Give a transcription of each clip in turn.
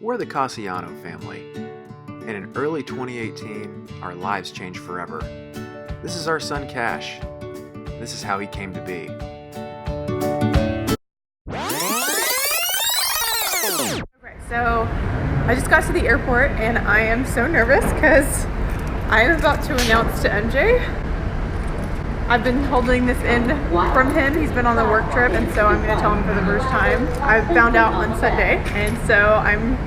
We're the Casiano family, and in early 2018, our lives changed forever. This is our son Cash. This is how he came to be. Okay, so I just got to the airport and I am so nervous because I am about to announce to MJ. I've been holding this in from him. He's been on the work trip, and so I'm going to tell him for the first time. I found out on Sunday, and so I'm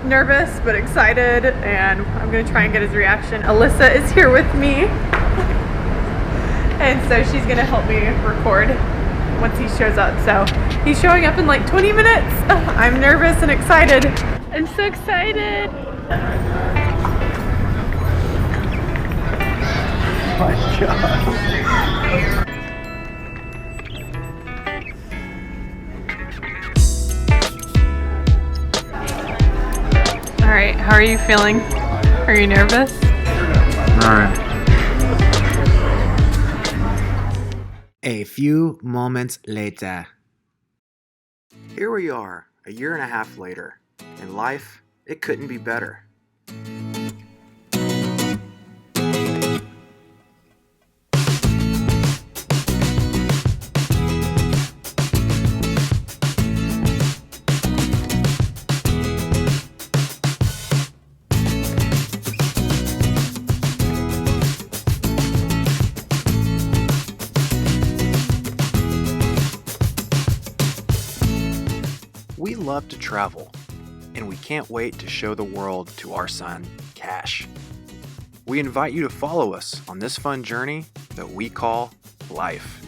nervous but excited, and I'm going to try and get his reaction. Alyssa is here with me, and so she's going to help me record once he shows up. So he's showing up in like 20 minutes. I'm nervous and excited. I'm so excited. Oh my God. All right, how are you feeling? Are you nervous? All right. A few moments later. Here we are, a year and a half later. In life, it couldn't be better. We love to travel, and we can't wait to show the world to our son, Cash. We invite you to follow us on this fun journey that we call life.